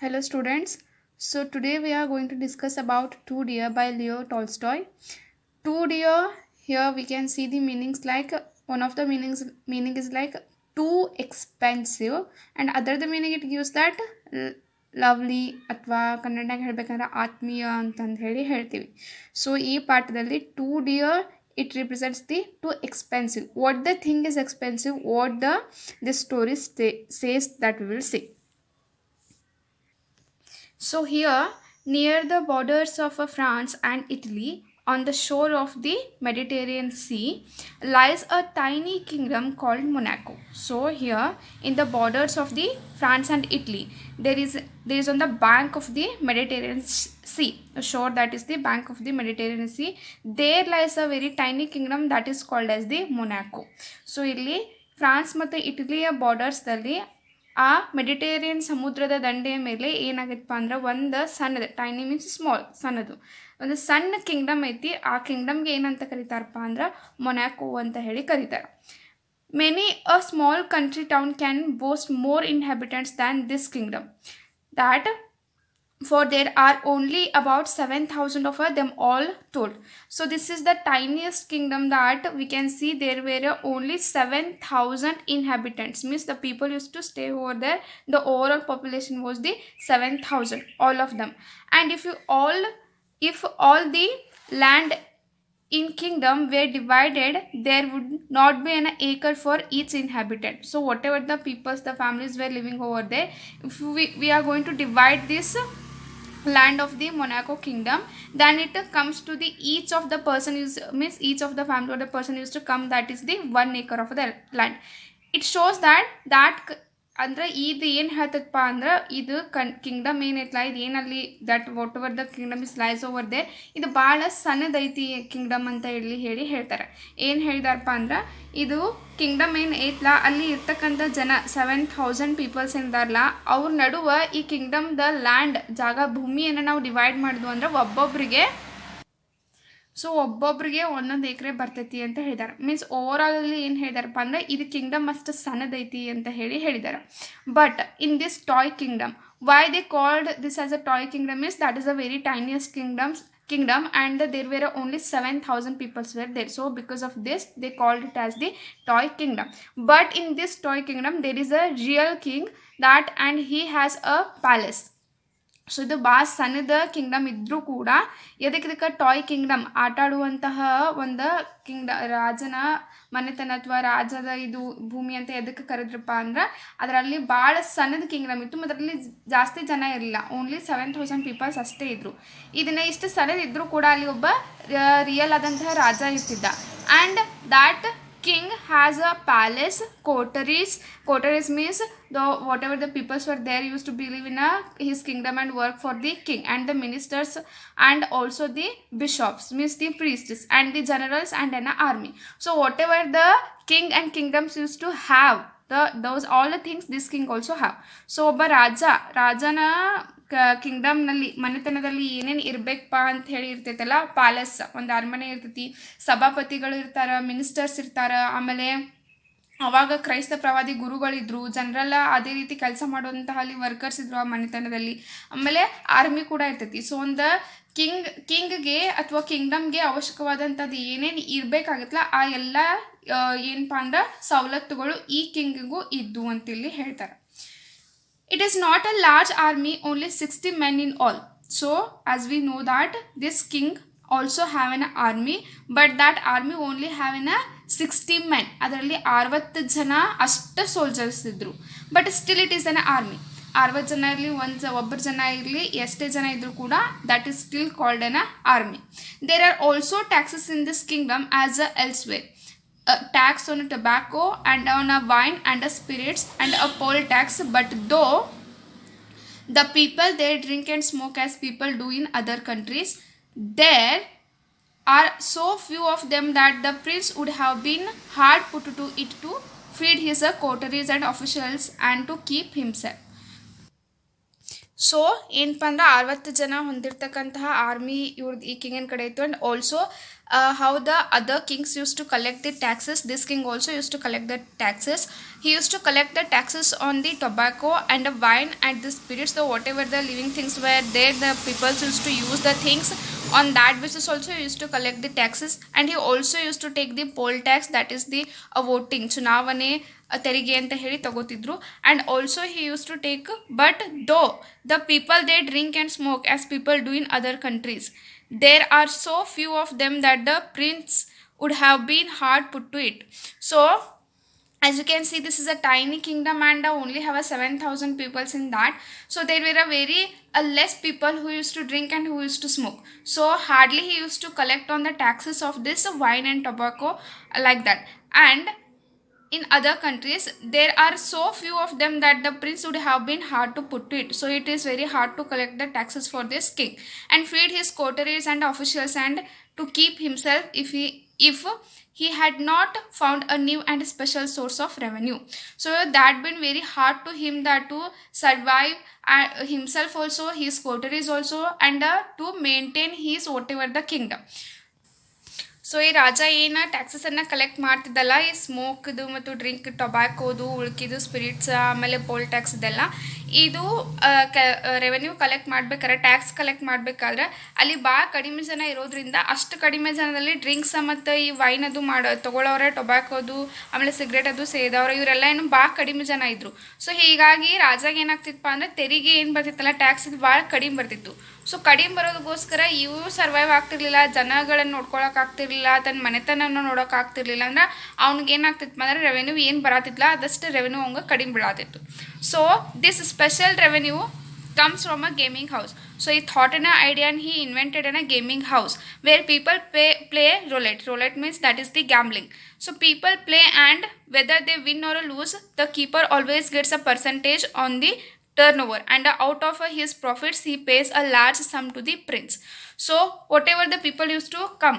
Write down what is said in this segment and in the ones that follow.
Hello students. So today we are going to discuss about Two Deer by Leo Tolstoy. Two Deer, here we can see the meanings like one of the meaning is like too expensive, and other the meaning it gives that lovely ಅಥವಾ ಕನ್ನಡನಾಗ ಹೇಳ್ಬೇಕಂದ್ರೆ ಆತ್ಮೀಯ ಅಂತಂದು ಹೇಳ್ತೀವಿ. So ಈ ಪಾಠದಲ್ಲಿ two dear it represents the too expensive. What the thing is expensive, what this story says, that we will see. So here, near the borders of France and Italy, on the shore of the Mediterranean Sea, lies a tiny kingdom called Monaco. So here, in the borders of the France and Italy, there is on the bank of the Mediterranean Sea, a shore that is the bank of the Mediterranean Sea. There lies a very tiny kingdom that is called as the Monaco. So ಇಲ್ಲಿ France ಮತ್ತು ಇಟಲಿಯ ಬಾರ್ಡರ್ಸ್ದಲ್ಲಿ ಆ Mediterranean ಸಮುದ್ರದ ದಂಡೆಯ ಮೇಲೆ ಏನಾಗತ್ತಪ್ಪ ಅಂದ್ರೆ ಒಂದು ಸಣ್ಣದು, ಟೈನಿ ಮೀನ್ಸ್ ಸ್ಮಾಲ್, ಸಣ್ಣದು ಒಂದು ಸಣ್ಣ ಕಿಂಗ್ಡಮ್ ಐತಿ. ಆ ಕಿಂಗ್ಡಮ್ಗೆ ಏನಂತ ಕರೀತಾರಪ್ಪ ಅಂದ್ರೆ ಮೊನಾಕೋ ಅಂತ ಹೇಳಿ ಕರೀತಾರೆ. Many a small country town can boast more inhabitants than this Kingdom, that for there are only about 7,000 of them all told. So this is the tiniest kingdom that we can see. There were only 7,000 inhabitants, means the people used to stay over there. The overall population was the 7,000, all of them. And if all the land in kingdom were divided, there would not be an acre for each inhabitant. So whatever the peoples, the families were living over there, if we are going to divide this land of the Monaco kingdom, then it comes to the each of the person is, means each of the family or the person used to come, that is the 1 acre of the land. It shows that ಅಂದ್ರೆ ಇದು ಏನು ಹೇಳ್ತದಪ್ಪ ಅಂದ್ರೆ ಇದು Kingdom ಏನೈತಲ್ಲ, ಇದು ಏನಲ್ಲಿ that whatever the kingdom is lies over they, ಇದು ಭಾಳ ಸಣ್ಣದೈತಿ ಕಿಂಗ್ಡಮ್ ಅಂತ ಹೇಳ್ತಾರೆ. ಏನು ಹೇಳಿದಾರಪ್ಪ ಅಂದ್ರೆ ಇದು ಕಿಂಗ್ಡಮ್ ಏನು ಐತಲ್ಲ, ಅಲ್ಲಿ ಇರ್ತಕ್ಕಂಥ ಜನ 7,000 ಪೀಪಲ್ಸ್ ಏನಿದಾರಲ್ಲ, ಅವ್ರ ನಡುವೆ ಈ ಕಿಂಗ್ಡಮ್ದ ಲ್ಯಾಂಡ್ ಜಾಗ ಭೂಮಿಯನ್ನು ನಾವು ಡಿವೈಡ್ ಮಾಡಿದ್ವು ಅಂದ್ರೆ ಒಬ್ಬೊಬ್ರಿಗೆ ಒಂದೊಂದು ಎಕರೆ ಬರ್ತೈತಿ ಅಂತ ಹೇಳಿದ್ದಾರೆ. ಮೀನ್ಸ್ ಓವರ್ ಆಲ್ ಅಲ್ಲಿ ಏನು ಹೇಳಿದಾರಪ್ಪ ಅಂದ್ರೆ ಇದು ಕಿಂಗ್ಡಮ್ ಅಷ್ಟು ಸಣ್ಣದೈತಿ ಅಂತ ಹೇಳಿದ್ದಾರೆ. But in this toy kingdom, why they called this as a toy kingdom is that is a very tiniest kingdom and there were only 7,000 people were there. So because of this they called it as the toy kingdom. But in this toy kingdom there is a real king that and he has a palace. So ಇದು ಭಾಳ ಸಣ್ಣದ Kingdom ಇದ್ದರೂ ಕೂಡ ಇದಕ್ಕೆ toy Kingdom ಆಟಾಡುವಂತಹ ಒಂದು ರಾಜನ ಮನೆತನ ಅಥವಾ ರಾಜದ ಇದು ಭೂಮಿ ಅಂತ ಎದಕ್ಕೆ ಕರೆದ್ರಪ್ಪ ಅಂದ್ರೆ ಅದರಲ್ಲಿ ಭಾಳ ಸಣ್ಣದ ಕಿಂಗ್ಡಮ್ ಇತ್ತು, ಮತ್ತು ಅದರಲ್ಲಿ ಜಾಸ್ತಿ ಜನ ಇರಲಿಲ್ಲ, ಓನ್ಲಿ 7,000 ಪೀಪಲ್ಸ್ ಅಷ್ಟೇ ಇದ್ದರು. ಇದನ್ನು ಇಷ್ಟು ಸಣ್ಣದಿದ್ದರೂ ಕೂಡ ಅಲ್ಲಿ ಒಬ್ಬ ರಿಯಲ್ ಆದಂತಹ ರಾಜ ಇರ್ತಿದ್ದ. And that king has a palace, coteries means whatever the peoples were there used to believe in his kingdom and work for the king, and the ministers and also the bishops means the priests and the generals and an army. So whatever the king and kingdoms used to have, those all the things this king also have. So ಒಬ್ಬ ರಾಜನ ಕಿಂಗ್ಡಮ್ನಲ್ಲಿ ಮನೆತನದಲ್ಲಿ ಏನೇನು ಇರಬೇಕಪ್ಪ ಅಂತ ಹೇಳಿ ಇರ್ತೈತಲ್ಲ, palace ಒಂದು ಅರಮನೆ ಇರ್ತೈತಿ, ಸಭಾಪತಿಗಳು ಇರ್ತಾರೆ, ಮಿನಿಸ್ಟರ್ಸ್ ಇರ್ತಾರೆ, ಆಮೇಲೆ ಅವಾಗ ಕ್ರೈಸ್ತ ಪ್ರವಾದಿ ಗುರುಗಳಿದ್ರು, ಜನರಲ್ಲ ಅದೇ ರೀತಿ ಕೆಲಸ ಮಾಡುವಂತಹ ಅಲ್ಲಿ ವರ್ಕರ್ಸ್ ಇದ್ರು ಆ ಮನೆತನದಲ್ಲಿ, ಆಮೇಲೆ ಆರ್ಮಿ ಕೂಡ ಇರ್ತೈತಿ. ಸೊ ಒಂದು ಕಿಂಗ್ಗೆ ಅಥವಾ ಕಿಂಗ್ಡಮ್ಗೆ ಅವಶ್ಯಕವಾದಂಥದ್ದು ಏನೇನು ಇರಬೇಕಾಗತ್ತಲ್ಲ ಆ ಎಲ್ಲ ಏನಪ್ಪ ಅಂದ್ರೆ ಸವಲತ್ತುಗಳು ಈ ಕಿಂಗಿಗೂ ಇದ್ದು ಅಂತೇಳಿ ಹೇಳ್ತಾರೆ. It is not a large army, only 60 men in all. So as we know that this king also have an army, but that army only have 60 men. ಅದರಲ್ಲಿ 60 ಜನ ಅಷ್ಟು ಸೋಲ್ಜರ್ಸ್ ಇದ್ರು, but still it is an army. 60 ಜನ ಇರಲಿ, ಒಬ್ಬರು ಜನ ಇರಲಿ, ಎಷ್ಟೇ ಜನ ಇದ್ರು ಕೂಡ that is still called an army. There are also taxes in this kingdom as elsewhere. A tax on tobacco and on a wine and a spirits and a poll tax, but though the people there drink and smoke as people do in other countries, there are so few of them that the prince would have been hard put to it to feed his coteries and officials and to keep himself. So ಏನಪ್ಪ ಅಂದ್ರೆ 60 ಜನ ಹೊಂದಿರತಕ್ಕಂತಹ army ಇವ್ರದ್ದು ಈ ಕಿಂಗಿನ ಕಡೆ ಇತ್ತು. And also how the other kings used to collect the taxes, this king also used to collect the taxes, He used to collect the taxes on the tobacco and the wine and the spirits, so whatever the living things were there, the people used to use the things. On that basis also he used to collect the taxes, and he also used to take the poll tax, that is the voting ಚುನಾವಣೆ ತೆರಿಗೆ ಅಂತ ಹೇಳಿ ತಗೋತಿದ್ರು. and also he used to take, but though the people they drink and smoke as people do in other countries, there are so few of them that the prince would have been hard put to it. So as you can see, this is a tiny kingdom and only have a 7,000 peoples in that. So there were a very less people who used to drink and who used to smoke. So hardly he used to collect on the taxes of this wine and tobacco like that. And in other countries there are so few of them that the prince would have been hard to put to it. So it is very hard to collect the taxes for this king and feed his coteries and officials and to keep himself if he had not found a new and special source of revenue. So that been very hard to him that to survive himself also, his coteries also, and to maintain his whatever the kingdom. So ಈ ರಾಜ ಏನು ಟ್ಯಾಕ್ಸಸನ್ನು collect ಮಾಡ್ತಿದ್ದಲ್ಲ, ಈ ಸ್ಮೋಕ್ದು ಮತ್ತು drink ಟೊಬ್ಯಾಕೋದು ಉಳ್ಕಿದು spirits ಆಮೇಲೆ pole tax ಇದೆಲ್ಲ, ಇದು revenue collect ಮಾಡ್ಬೇಕಾದ್ರೆ tax collect ಮಾಡಬೇಕಾದ್ರೆ ಅಲ್ಲಿ ಭಾಳ ಕಡಿಮೆ ಜನ ಇರೋದ್ರಿಂದ ಅಷ್ಟು ಕಡಿಮೆ ಜನದಲ್ಲಿ ಡ್ರಿಂಕ್ಸ್ ಮತ್ತು ಈ ವೈನ್ ಅದು ತೊಗೊಳ್ಳೋರೆ, ಟೊಬ್ಯಾಕೋದು ಆಮೇಲೆ ಸಿಗರೇಟ್ ಅದು ಸೇದವ್ರೆ, ಇವರೆಲ್ಲ ಏನು ಭಾಳ ಕಡಿಮೆ ಜನ ಇದ್ದರು. ಸೊ ಹೀಗಾಗಿ ರಾಜಾಗ ಏನಾಗ್ತಿತ್ತಪ್ಪ ಅಂದರೆ ತೆರಿಗೆ ಏನು ಬರ್ತಿತ್ತಲ್ಲ ಟ್ಯಾಕ್ಸ್ ಇದು ಭಾಳ ಕಡಿಮೆ ಬರ್ತಿತ್ತು. ಸೊ ಕಡಿಮೆ ಬರೋದಕ್ಕೋಸ್ಕರ ಇವು ಸರ್ವೈವ್ ಆಗ್ತಿರ್ಲಿಲ್ಲ, ಜನಗಳನ್ನು ನೋಡ್ಕೊಳಕ್ಕಾಗ್ತಿರ್ಲಿಲ್ಲ, ತನ್ನ ಮನೆತನವನ್ನು ನೋಡೋಕ್ಕಾಗ್ತಿರ್ಲಿಲ್ಲ. ಅಂದ್ರೆ ಅವ್ನಿಗೆ ಏನಾಗ್ತಿತ್ತು ಅಂದರೆ ರೆವೆನ್ಯೂ ಏನು ಬರತ್ತಿತ್ತಲ್ಲ ಅದಷ್ಟು ರೆವೆನ್ಯೂ ಅವಂಗೆ ಕಡಿಮೆ ಬೀಳತ್ತಿತ್ತು. So this special revenue comes from a gaming house. So he thought in an idea and he invented in a gaming house where people play roulette. Roulette means that is the gambling. So people play and whether they win or lose, the keeper always gets a percentage on the turnover, and out of his profits he pays a large sum to the prince. So whatever the people used to come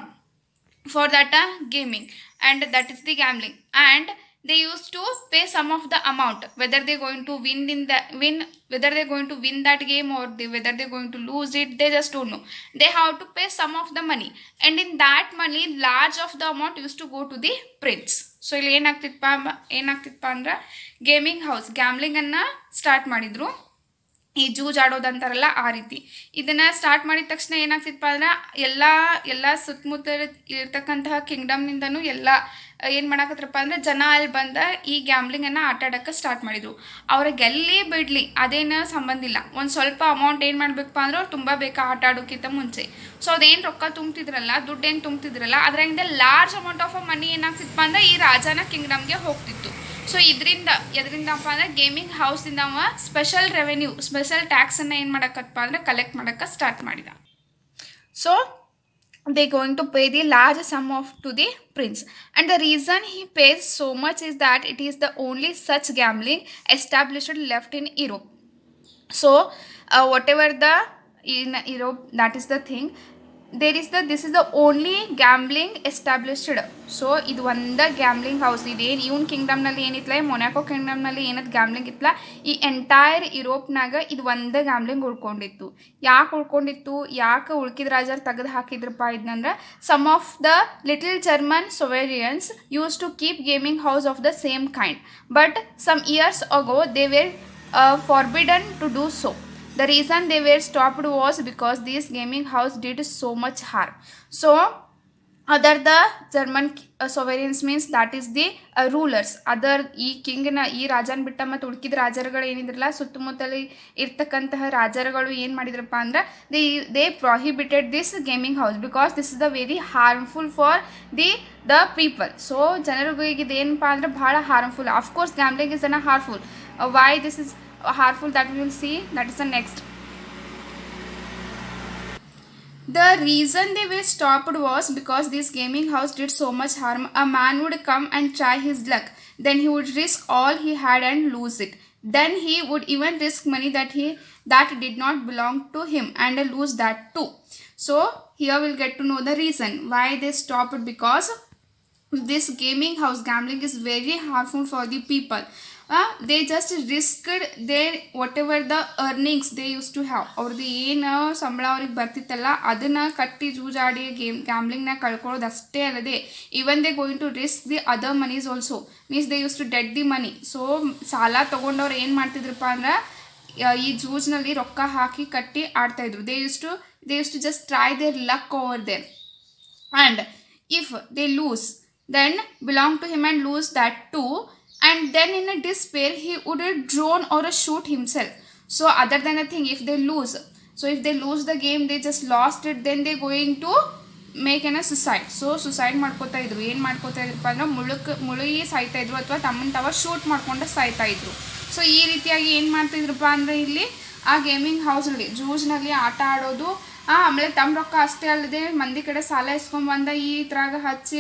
for that gaming, and that is the gambling, and they used to pay some of the amount, whether they're going to whether they're going to win that game or whether they're going to lose it, they just don't know. They have to pay some of the money, and in that money large of the amount used to go to the prince. So ಇಲ್ಲಿ ಏನಾಗ್ತಿತ್ತಪ್ಪ ಅಂದ್ರೆ gaming house ಗ್ಯಾಮ್ಲಿಂಗನ್ನು start ಮಾಡಿದ್ರು. ಈ ಜೂಜ್ ಆಡೋದಂತಾರಲ್ಲ ಆ ರೀತಿ ಇದನ್ನು start ಮಾಡಿದ ತಕ್ಷಣ ಏನಾಗ್ತಿತ್ತಪ್ಪ ಅಂದ್ರೆ ಎಲ್ಲ ಸುತ್ತಮುತ್ತ ಇರ್ತಕ್ಕಂತಹ ಕಿಂಗ್ಡಮ್ನಿಂದನೂ ಎಲ್ಲ ಏನು ಮಾಡಾಕತ್ರಪ್ಪ ಅಂದರೆ ಜನ ಅಲ್ಲಿ ಬಂದ ಈ ಗ್ಯಾಮ್ಲಿಂಗನ್ನು ಆಟ ಆಡೋಕ್ಕೆ ಸ್ಟಾರ್ಟ್ ಮಾಡಿದರು. ಅವ್ರಿಗೆ ಎಲ್ಲಿ ಬಿಡಲಿ ಅದೇನು ಸಂಬಂಧ ಇಲ್ಲ, ಒಂದು ಸ್ವಲ್ಪ ಅಮೌಂಟ್ ಏನು ಮಾಡಬೇಕಪ್ಪ ಅಂದ್ರೆ ಅವ್ರು ತುಂಬ ಬೇಕಾ ಆಟ ಆಡೋಕ್ಕಿಂತ ಮುಂಚೆ. ಸೊ ಅದೇನು ರೊಕ್ಕ ತುಂಬ್ತಿದ್ರಲ್ಲ, ದುಡ್ಡೇನು ತುಂಬ್ತಿದ್ರಲ್ಲ, ಅದರಿಂದ ಲಾರ್ಜ್ ಅಮೌಂಟ್ ಆಫ್ ಮನಿ ಏನಾಗ್ತಿತ್ತಪ್ಪ ಅಂದ್ರೆ ಈ ರಾಜನ ಕಿಂಗ್ಡಮ್ಗೆ ಹೋಗ್ತಿತ್ತು. ಸೊ ಎದರಿಂದಪ್ಪ ಅಂದರೆ ಗೇಮಿಂಗ್ ಹೌಸಿಂದ ಅವ ಸ್ಪೆಷಲ್ ರೆವೆನ್ಯೂ ಸ್ಪೆಷಲ್ ಟ್ಯಾಕ್ಸನ್ನು ಏನು ಮಾಡೋಕ್ಕಪ್ಪ ಅಂದರೆ ಕಲೆಕ್ಟ್ ಮಾಡೋಕ್ಕೆ ಸ್ಟಾರ್ಟ್ ಮಾಡಿದ. So they going to pay the large sum of to the prince, and the reason he pays so much is that it is the only such gambling established left in Europe. So whatever the in Europe, that is the thing, this is the only gambling established. So ಇದು ಒಂದು gambling house ಇದೇನು ಇವನ್ ಕಿಂಗ್ಡಮ್ನಲ್ಲಿ ಏನಿತ್ತಲ್ಲ, Monaco ಕಿಂಗ್ಡಮ್ನಲ್ಲಿ ಏನದು gambling ಇತ್ತಲ್ಲ, ಈ entire ಯುರೋಪ್ನಾಗ ಇದು ಒಂದು ಗ್ಯಾಮ್ಲಿಂಗ್ ಉಳ್ಕೊಂಡಿತ್ತು. ಯಾಕೆ ಉಳ್ಕೊಂಡಿತ್ತು, ಯಾಕೆ ಉಳ್ಕಿದ ರಾಜರು ತೆಗೆದು ಹಾಕಿದ್ರಪ್ಪ ಇದನ್ನಂದ್ರೆ, some of the little German sovereigns use to keep gaming house of the same kind, but some years ago they were forbidden to do so. The reason they were stopped was because this gaming house did so much harm. So other the German sovereigns means that is the rulers, other ಈ ಕಿಂಗ್ನ ಈ ರಾಜನ್ ಬಿಟ್ಟ ಮತ್ತು ಉಳ್ಕಿದ ರಾಜರುಗಳು ಏನಿದ್ರಲ್ಲ ಸುತ್ತಮುತ್ತಲಿ ಇರ್ತಕ್ಕಂತಹ ರಾಜರುಗಳು ಏನು ಮಾಡಿದ್ರಪ್ಪ ಅಂದ್ರೆ they prohibited this gaming house because this is the very harmful for the people. So ಜನರಿಗೆ ಇದೇನಪ್ಪ ಅಂದ್ರೆ ಭಾಳ harmful. Of course gambling is an harmful. Why this is harmful, that we will see, that is the next. The reason they were stopped was because this gaming house did so much harm. A man would come and try his luck, then he would risk all he had and lose it. Then he would even risk money that did not belong to him and lose that too. So here we'll get to know the reason why they stopped, because this gaming house gambling is very harmful for the people. They just risked their whatever the earnings they use to have. ಅವ್ರದ್ದು ಏನು ಸಂಬಳ ಅವ್ರಿಗೆ ಬರ್ತಿತ್ತಲ್ಲ ಅದನ್ನು ಕಟ್ಟಿ ಜೂಜಾಡಿ ಗ್ಯಾಮ್ಲಿಂಗ್ನಾಗ ಕಳ್ಕೊಳ್ಳೋದು ಅಷ್ಟೇ ಅಲ್ಲದೆ even they going to risk the other monies also, means they use to dead the money. So ಸಾಲ ತೊಗೊಂಡವ್ರು ಏನು ಮಾಡ್ತಿದ್ರಪ್ಪ ಅಂದ್ರೆ ಈ ಜೂಜ್ನಲ್ಲಿ ರೊಕ್ಕ ಹಾಕಿ ಕಟ್ಟಿ ಆಡ್ತಾಯಿದ್ರು. They use to just try their luck over there, and if they lose then belong to him and lose that too, and then in a despair he would drone or shoot himself. So other than a thing, if they lose the game, they just lost it, then they going to make a suicide. So suicide ಮಾಡ್ಕೋತಾ ಇದ್ರು. ಏನು ಮಾಡ್ಕೋತಾ ಇದ್ರಪ್ಪ ಅಂದ್ರೆ ಮುಳುಗಿ ಸಾಯ್ತಾ ಇದ್ರು ಅಥವಾ ತಮ್ಮನ್ನು ತಾವ ಶೂಟ್ ಮಾಡ್ಕೊಂಡು ಸಾಯ್ತಾ ಇದ್ರು. ಸೊ ಈ ರೀತಿಯಾಗಿ ಏನು ಮಾಡ್ತಿದ್ರಪ್ಪ ಅಂದರೆ ಇಲ್ಲಿ ಆ ಗೇಮಿಂಗ್ ಹೌಸ್ನಲ್ಲಿ ಜೂಜ್ನಲ್ಲಿ ಆಟ ಆಡೋದು, ಆಮೇಲೆ ತಮ್ಮ ರೊಕ್ಕ ಅಷ್ಟೇ ಅಲ್ಲದೆ ಮಂದಿ ಕಡೆ ಸಾಲ ಇಸ್ಕೊಂಡ್ಬಂದ ಈ ಥರಾಗ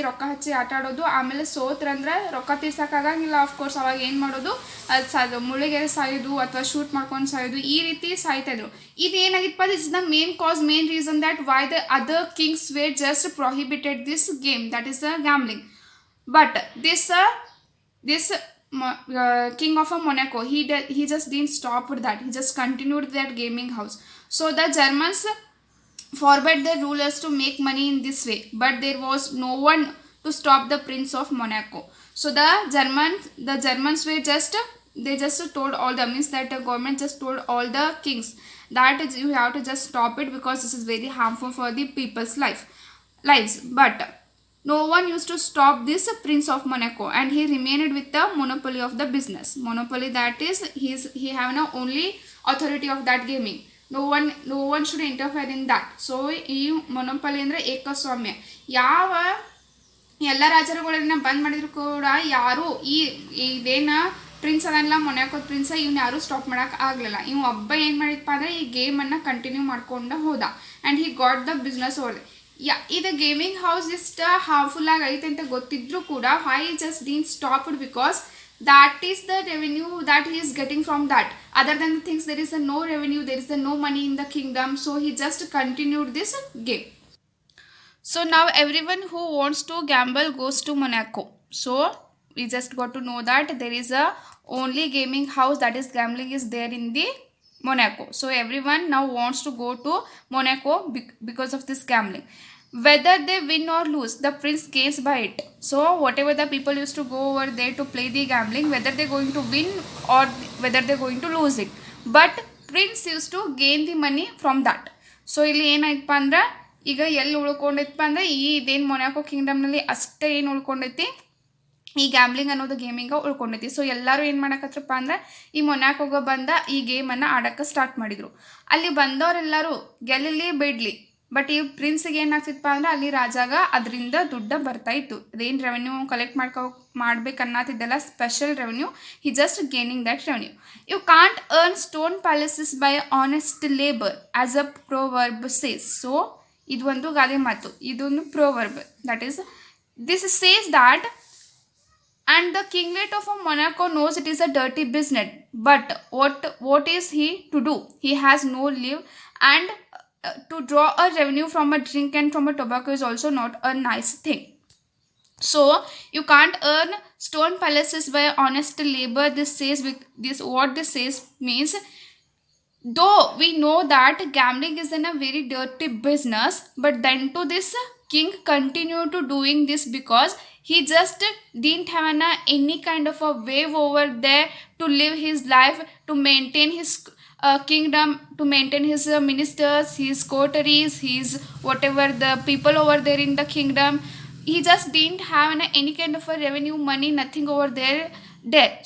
ರೊಕ್ಕ ಹಚ್ಚಿ ಆಟ ಆಡೋದು. ಆಮೇಲೆ ಸೋತ್ರಂದ್ರೆ ರೊಕ್ಕ ತೀರ್ಸೋಕ್ಕಾಗಂಗಿಲ್ಲ ಆಫ್ಕೋರ್ಸ್. ಅವಾಗ ಏನು ಮಾಡೋದು, ಅದು ಮುಳುಗೆ ಸಾಯೋದು ಅಥವಾ ಶೂಟ್ ಮಾಡ್ಕೊಂಡು ಸಾಯೋದು, ಈ ರೀತಿ ಸಾಯ್ತಾಯಿದ್ರು. ಇದು ಏನಾಗಿತ್ತಪ್ಪ, this is the main reason that why the other kings were just prohibited this game, that is the gambling. But this king of Monaco, he just didn't stop with that. He just continued that gaming house. So the Germans forbade their rulers to make money in this way, but there was no one to stop the Prince of Monaco. So the Germans were just told all the, means that the government just told all the kings that you have to just stop it because this is very harmful for the people's lives. But no one used to stop this Prince of Monaco, and he remained with the monopoly of the business. Monopoly, that is, he have no only authority of that gaming. No one should interfere in that. So ಈ ಮೊನೊಪಲಿ ಅಂದರೆ ಏಕಸ್ವಾಮ್ಯ. ಯಾವ ಎಲ್ಲ ರಾಜರುಗಳನ್ನ ಬಂದ್ ಮಾಡಿದ್ರು ಕೂಡ ಯಾರು ಇದೇನ prince ಅದನ್ನೆಲ್ಲ ಮೊನ್ಯಾಕೋದ್ ಪ್ರಿನ್ಸ್ ಇವ್ನ ಯಾರು ಸ್ಟಾಪ್ ಮಾಡೋಕೆ ಆಗಲಿಲ್ಲ. ಇವ್ ಒಬ್ಬ ಏನು ಮಾಡಿದಪ್ಪ ಅಂದರೆ ಈ ಗೇಮನ್ನು ಕಂಟಿನ್ಯೂ ಮಾಡ್ಕೊಂಡು ಹೋದ, and he got the business over. ಇದು ಗೇಮಿಂಗ್ ಹೌಸ್ ಇಷ್ಟ ಹಾರ್ಮ್ಫುಲ್ ಆಗೈತೆ ಅಂತ ಗೊತ್ತಿದ್ರು ಕೂಡ why just didn't stop it, because that is the revenue that he is getting from that. Other than the things, there is no revenue, there is no money in the kingdom, so he just continued this game. So now everyone who wants to gamble goes to Monaco. So we just got to know that there is a only gaming house, that is gambling is there in the Monaco. So everyone now wants to go to Monaco because of this gambling. Whether they win or lose, the prince gains by it. So whatever the people used to go over there to play the gambling, whether they're going to win or whether they're going to lose it, but prince used to gain the money from that. So ಇಲ್ಲಿ ಏನಾಯ್ತಪ್ಪ ಅಂದ್ರೆ ಈಗ ಎಲ್ಲಿ ಉಳ್ಕೊಂಡೈತಪ್ಪ ಅಂದ್ರೆ ಇದೇನು Monaco ಕಿಂಗ್ಡಮ್ನಲ್ಲಿ ಅಷ್ಟೇ ಏನು ಉಳ್ಕೊಂಡೈತಿ, ಈ ಗ್ಯಾಮ್ಲಿಂಗ್ ಅನ್ನೋದು ಗೇಮಿಂಗ ಉಳ್ಕೊಂಡೈತಿ. ಸೊ ಎಲ್ಲರೂ ಏನು ಮಾಡಕತ್ರಪ್ಪ ಅಂದ್ರೆ ಈ ಮೊನಾಕೋಗ ಬಂದ ಈ ಗೇಮನ್ನು ಆಡೋಕ್ಕೆ ಸ್ಟಾರ್ಟ್ ಮಾಡಿದರು. ಅಲ್ಲಿ ಬಂದವರೆಲ್ಲರೂ ಗೆಲ್ಲಲಿ ಬಿಡಲಿ, ಬಟ್ ಈ ಪ್ರಿನ್ಸಿಗೆ ಏನಾಗ್ತಿತ್ತಪ್ಪ ಅಂದ್ರೆ ಅಲ್ಲಿ ರಾಜಾಗ ಅದರಿಂದ ದುಡ್ಡು ಬರ್ತಾಯಿತ್ತು. ಅದೇನು ರೆವೆನ್ಯೂ ಕಲೆಕ್ಟ್ ಮಾಡ್ಬೇಕನ್ನತ್ತಿದ್ದೆಲ್ಲ special revenue, he just gaining that revenue. You can't earn stone palaces by honest labour as a proverb says. So ಇದು ಒಂದು ಗಾದೆ ಮಾತು, ಇದೊಂದು proverb, that is this says that, and the kinglet of Monaco knows it is a dirty business, but what is he to do? He has no leave, and to draw a revenue from a drink and from a tobacco is also not a nice thing. So you can't earn stone palaces by honest labor. What this says means, though we know that gambling is in a very dirty business, but then to this king continued to doing this because he just didn't have any kind of a wave over there to live his life, to maintain his kingdom, to maintain his ministers, his coteries, his whatever the people over there in the kingdom. He just didn't have any kind of a revenue, money, nothing over there.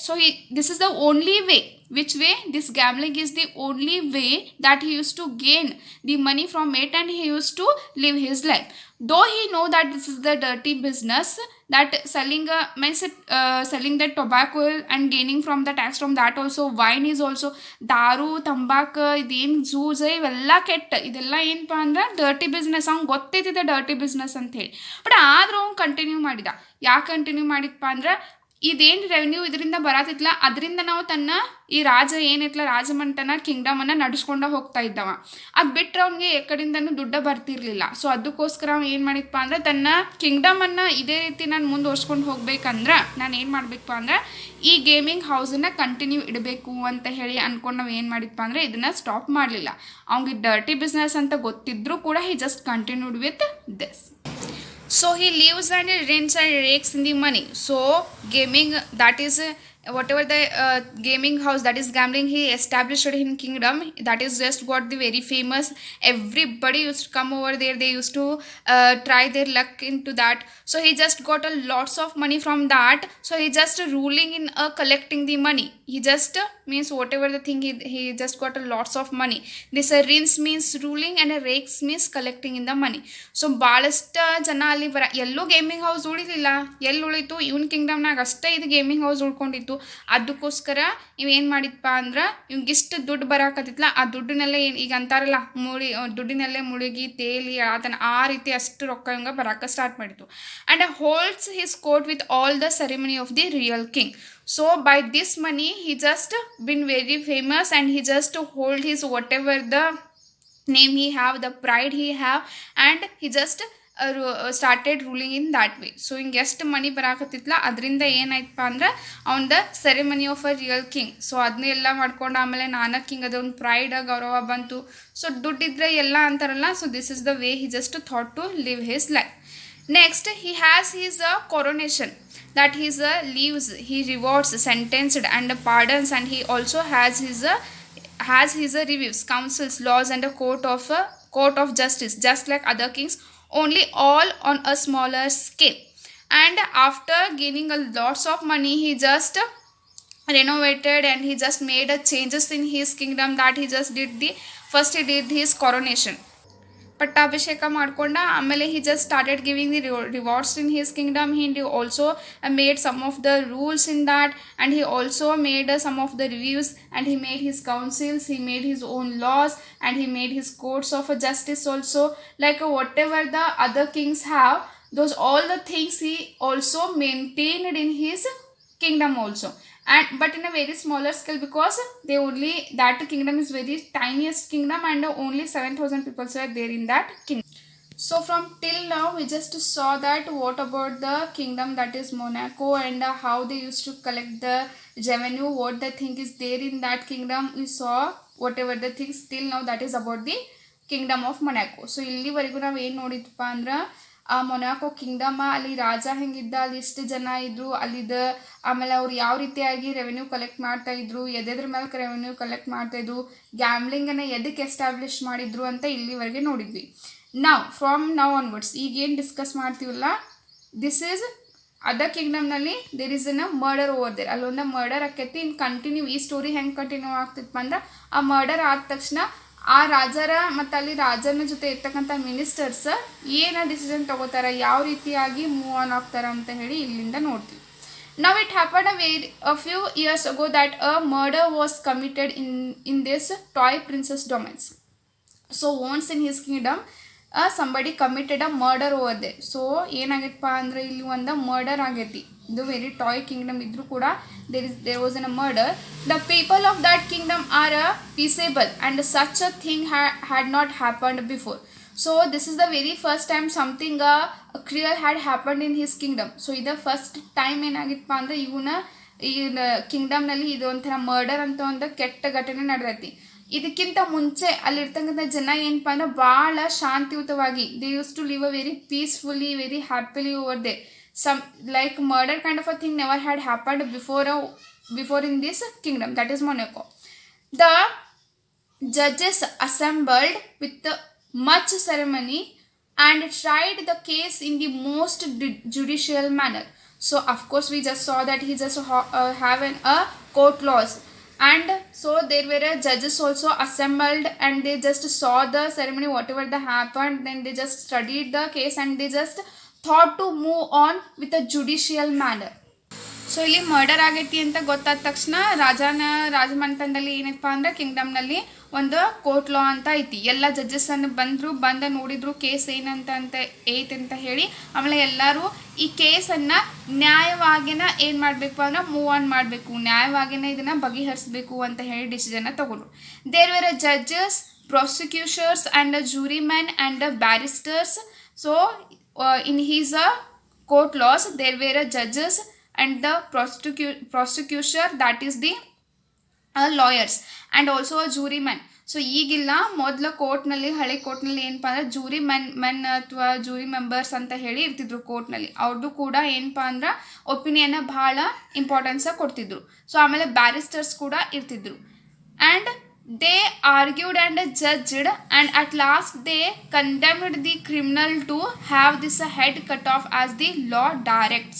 So this is the only way. Which way? This gambling is the only way that he used to gain the money from it, and he used to live his life. Though he know that this is the dirty business, that selling the tobacco and gaining from the tax from that also, wine is also, ದಾರು ತಂಬಾಕು ಇದೇನು ಜೂಜ ಇವೆಲ್ಲ ಕೆಟ್ಟ, ಇದೆಲ್ಲ ಏನಪ್ಪ ಅಂದ್ರೆ dirty business. ಅವ್ನು ಗೊತ್ತೈತಿದೆ dirty business ಅಂತ ಹೇಳಿ, ಬಟ್ ಆದರೂ ಅವ್ನು ಕಂಟಿನ್ಯೂ ಮಾಡಿದ. ಯಾಕೆ ಕಂಟಿನ್ಯೂ ಮಾಡಿದಪ್ಪ ಅಂದ್ರೆ ಇದೇನು ರೆವೆನ್ಯೂ ಇದರಿಂದ ಬರತ್ತಿತ್ತಲ್ಲ ಅದರಿಂದ ನಾವು ತನ್ನ ಈ ರಾಜ ಏನೈತಲ್ಲ ರಾಜಮಂಟನ ಕಿಂಗ್ಡಮನ್ನು ನಡೆಸ್ಕೊಂಡು ಹೋಗ್ತಾ ಇದ್ದವ. ಅದು ಬಿಟ್ಟರೆ ಅವ್ನಿಗೆ ಎಕಡಿಂದನೂ ದುಡ್ಡು ಬರ್ತಿರ್ಲಿಲ್ಲ. ಸೊ ಅದಕ್ಕೋಸ್ಕರ ಅವ್ನು ಏನು ಮಾಡಿದಪ್ಪ ಅಂದ್ರೆ ತನ್ನ ಕಿಂಗ್ಡಮನ್ನು ಇದೇ ರೀತಿ ನಾನು ಮುಂದುವರ್ಸ್ಕೊಂಡು ಹೋಗ್ಬೇಕಂದ್ರೆ ನಾನು ಏನು ಮಾಡಬೇಕಪ್ಪ ಅಂದ್ರೆ ಈ ಗೇಮಿಂಗ್ ಹೌಸನ್ನು ಕಂಟಿನ್ಯೂ ಇಡಬೇಕು ಅಂತ ಹೇಳಿ ಅಂದ್ಕೊಂಡು ನಾವು ಏನು ಮಾಡಿದಪ್ಪ ಅಂದರೆ ಇದನ್ನು ಸ್ಟಾಪ್ ಮಾಡಲಿಲ್ಲ. ಅವ್ನಿಗೆ ಡರ್ಟಿ ಬಿಸ್ನೆಸ್ ಅಂತ ಗೊತ್ತಿದ್ರೂ ಕೂಡ he just continued with this. So he lives and rents and rakes in the money. So gaming, that is whatever the gaming house, that is gambling, he established in kingdom, that is just got the very famous. Everybody used to come over there, they used to try their luck into that. So he just got a lots of money from that. So he just ruling in collecting the money. He just means whatever the thing, he just got a lots of money. This rinse means ruling and a rakes means collecting in the money. So ಭಾಳಷ್ಟು ಜನ ಅಲ್ಲಿ ಎಲ್ಲೂ gaming house ಉಳಿಲಿಲ್ಲ. ಎಲ್ಲಿ ಉಳಿತು? ಇವನ್ ಕಿಂಗ್ಡಮ್ನಾಗ ಅಷ್ಟೇ ಇದು gaming house ಉಳ್ಕೊಂಡಿತ್ತು. ಅದಕ್ಕೋಸ್ಕರ ಇವೇನು ಮಾಡಿದಪ್ಪ ಅಂದ್ರೆ ಇವ್ಗಿಷ್ಟು ದುಡ್ಡು ಬರಾಕತ್ತಿತ್ತಲ್ಲ ಆ ದುಡ್ಡಿನಲ್ಲೇ ಈಗ ಅಂತಾರಲ್ಲ ದುಡ್ಡಿನಲ್ಲೇ ಮುಳುಗಿ ತೇಲಿ ಆತನ ಆ ರೀತಿ ಅಷ್ಟು ರೊಕ್ಕ ಇವಂಗ ಬರಾಕ ಸ್ಟಾರ್ಟ್ ಮಾಡಿತು. And holds his court with all the ceremony of the real king. So by this money he just been very famous and he just hold his whatever the name he have, the pride he have, and he just started ruling in that way. So ಹಿಂಗೆ ಎಷ್ಟು ಮನಿ ಬರಾಕತ್ತಿತ್ತಲ್ಲ ಅದರಿಂದ ಏನಾಯ್ತಪ್ಪ ಅಂದ್ರೆ ಅವನ ceremony of a real king. So ಅದನ್ನೆಲ್ಲ ಮಾಡ್ಕೊಂಡು ಆಮೇಲೆ ನಾನಾ ಕಿಂಗ್ ಅದ ಒಂದು ಪ್ರೈಡ್ ಗೌರವ ಬಂತು. ಸೊ ದುಡ್ಡಿದ್ರೆ ಎಲ್ಲ ಅಂತಾರಲ್ಲ. So this is the way he just thought to live his life. Next he has his coronation, that he leaves, he rewards, sentenced and pardons, and he also has his reviews, councils, laws, and a court of justice, just like other kings, only all on a smaller scale. And after gaining a lots of money, he just renovated and he just made a changes in his kingdom, that he just did he did his coronation, ಪಟ್ಟಾಭಿಷೇಕ ಮಾಡ್ಕೊಂಡ. ಆಮೇಲೆ he just started giving the rewards in his kingdom. He also made some of the rules in that, and he also made some of the reviews, and he made his councils, he made his own laws, and he made his courts of justice also, like whatever the other kings have, those all the things he also maintained in his kingdom also. And but in a very smaller scale, because they only that kingdom is very tiniest kingdom and only 7,000 people were there in that kingdom. So from till now we just saw that what about the kingdom that is Monaco, and how they used to collect the revenue, what the thing is there in that kingdom. We saw whatever the things till now, that is about the kingdom of Monaco. So ಇಲ್ಲಿವರೆಗೂ ನಾವು ಏನು ನೋಡಿದ್ವಪ್ಪ ಅಂದ್ರೆ ಆ Monaco Kingdom, ಅಲ್ಲಿ ರಾಜ ಹೆಂಗಿದ್ದ, ಅಲ್ಲಿ ಎಷ್ಟು ಜನ ಇದ್ರು ಅಲ್ಲಿದ್ದ, ಆಮೇಲೆ ಅವ್ರು ಯಾವ ರೀತಿಯಾಗಿ ರೆವೆನ್ಯೂ ಕಲೆಕ್ಟ್ ಮಾಡ್ತಾ ಇದ್ರು, ಎದ್ರ ಮೇಲೆ ರೆವೆನ್ಯೂ ಕಲೆಕ್ಟ್ ಮಾಡ್ತಾ ಇದ್ರು, ಗ್ಯಾಮ್ಲಿಂಗನ್ನು ಎದಕ್ಕೆ ಎಸ್ಟಾಬ್ಲಿಷ್ ಮಾಡಿದ್ರು ಅಂತ ಇಲ್ಲಿವರೆಗೆ ನೋಡಿದ್ವಿ. ಫ್ರಮ್ ನೌ ಆನ್ವರ್ಡ್ಸ್ ಈಗೇನು ಡಿಸ್ಕಸ್ ಮಾಡ್ತೀವಲ್ಲ, ದಿಸ್ ಈಸ್ ಅದರ್ ಕಿಂಗ್ಡಮ್ನಲ್ಲಿ there is a murder over there. ಅಲ್ಲೊಂದು ಮರ್ಡರ್ ಆಕೈತಿ. ಇನ್ನು ಕಂಟಿನ್ಯೂ ಈ ಸ್ಟೋರಿ ಹೆಂಗೆ ಕಂಟಿನ್ಯೂ ಆಗ್ತಿತ್ತು ಅಂದ್ರೆ ಆ ಮರ್ಡರ್ ಆದ ತಕ್ಷಣ ಆ ರಾಜರ ಮತ್ತು ಅಲ್ಲಿ ರಾಜನ ಜೊತೆ ಇರ್ತಕ್ಕಂಥ ಮಿನಿಸ್ಟರ್ಸ್ ಏನು ಡಿಸಿಷನ್ ತಗೋತಾರೆ, ಯಾವ ರೀತಿಯಾಗಿ ಮೂವ್ ಆನ್ ಆಗ್ತಾರೆ ಅಂತ ಹೇಳಿ ಇಲ್ಲಿಂದ ನೋಡ್ತೀವಿ. Now it happened a few years ago that a murder was committed in this toy princess domains. So once in his kingdom somebody committed a murder over there. So ಏನಾಗೈತಪ್ಪ ಅಂದರೆ ಇಲ್ಲಿ ಒಂದು murder ಆಗೈತಿ. ಇದು ವೆರಿ ಟಾಯ್ ಕಿಂಗ್ಡಮ್ ಇದ್ರೂ ಕೂಡ there was a murder. The people of that kingdom are peaceable, and such a thing had not happened before. So this is the very first time something cruel had happened in his kingdom. So ಇದು first time ಏನಾಗಿತ್ತಪ್ಪ ಅಂದರೆ ಈ ಕಿಂಗ್ಡಮ್ನಲ್ಲಿ ಇದು ಒಂಥರ murder ಅಂತ ಒಂದು ಕೆಟ್ಟ ಘಟನೆ ನಡೆದೈತಿ. ಇದಕ್ಕಿಂತ ಮುಂಚೆ ಅಲ್ಲಿರ್ತಕ್ಕಂಥ ಜನ ಏನಪ್ಪ ಅಂದ್ರೆ ಭಾಳ ಶಾಂತಿಯುತವಾಗಿ they use to live a very peacefully, very happily over there. Some like murder kind of a thing never had happened before in this kingdom, that is Monaco. The judges assembled with much ceremony and tried the case in the most judicial manner. So of course we just saw that he just have a court laws, and so there were judges also assembled, and they just saw the ceremony whatever that happened. Then they just studied the case and they just thought to move on with a judicial manner. So ಇಲ್ಲಿ murder ಆಗೈತಿ ಅಂತ ಗೊತ್ತಾದ ತಕ್ಷಣ ರಾಜಮನೆತನದಲ್ಲಿ ಏನಪ್ಪ ಅಂದ್ರೆ ಕಿಂಗ್ಡಮ್ನಲ್ಲಿ ಒಂದು court ಲಾ ಅಂತ ಐತಿ. ಎಲ್ಲ ಜಡ್ಜಸ್ಸನ್ನು ಬಂದು ನೋಡಿದ್ರು ಕೇಸ್ ಏನಂತ ಐತೆ ಅಂತ ಹೇಳಿ. ಆಮೇಲೆ ಎಲ್ಲರೂ ಈ ಕೇಸನ್ನು ನ್ಯಾಯವಾಗಿನ ಏನು ಮಾಡಬೇಕು ಅಂದ್ರೆ ಮೂವ್ ಆನ್ ಮಾಡಬೇಕು, ನ್ಯಾಯವಾಗಿನ ಇದನ್ನು ಬಗೆಹರಿಸಬೇಕು ಅಂತ ಹೇಳಿ ಡಿಸಿಷನ್ನ ತಗೊಂಡ್ರು. There were a judges, prosecutors and the jurymen and the barristers. So in his court laws there were a judges and the prosecutor, that is the lawyers, and also a juryman. So ಈಗಿಲ್ಲ, ಮೊದಲ ಕೋರ್ಟ್ನಲ್ಲಿ, ಹಳೆ ಕೋರ್ಟ್ನಲ್ಲಿ ಏನಪ್ಪ ಅಂದ್ರೆ jury men ಅಥವಾ jury members ಅಂತ ಹೇಳಿ ಇರ್ತಿದ್ರು ಕೋರ್ಟ್ನಲ್ಲಿ. ಅವ್ರದ್ದು ಕೂಡ ಏನಪ್ಪ ಅಂದ್ರೆ ಒಪಿನಿಯನ್ನ ಭಾಳ ಇಂಪಾರ್ಟೆನ್ಸ ಕೊಡ್ತಿದ್ರು. ಸೊ ಆಮೇಲೆ ಬ್ಯಾರಿಸ್ಟರ್ಸ್ ಕೂಡ ಇರ್ತಿದ್ರು. And they argued and judged, and at last they condemned the criminal to have this head cut off as the law directs.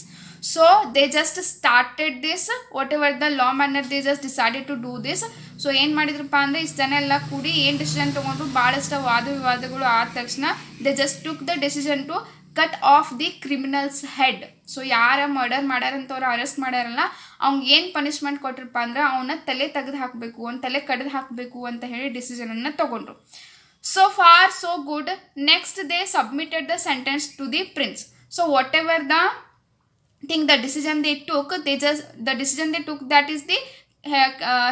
So they just started this, whatever the law manner, they just decided to do this. So ಏನು ಮಾಡಿದ್ರಪ್ಪ ಅಂದರೆ ಇಷ್ಟು ಜನ ಎಲ್ಲ ಕೂಡಿ ಏನು decision ತೊಗೊಂಡ್ರು, ಭಾಳಷ್ಟು ವಾದ ವಿವಾದಗಳು ಆದ ತಕ್ಷಣ they just took the decision to cut off the criminals head. So ಯಾರ ಮರ್ಡರ್ ಮಾಡ್ಯಾರಂತವ್ರು ಅರೆಸ್ಟ್ ಮಾಡ್ಯಾರಲ್ಲ, ಅವ್ನಿಗೆ ಏನು ಪನಿಷ್ಮೆಂಟ್ ಕೊಟ್ಟಿರಪ್ಪ ಅಂದ್ರೆ ಅವನ್ನ ತಲೆ ತೆಗೆದು ಹಾಕಬೇಕು, ಅವ್ನ ತಲೆ ಕಡ್ದು ಹಾಕಬೇಕು ಅಂತ ಹೇಳಿ ಡಿಸಿಷನನ್ನು ತಗೊಂಡ್ರು. So far so good. Next they submitted the sentence to the prince. So whatever the thing, the decision they took, that is the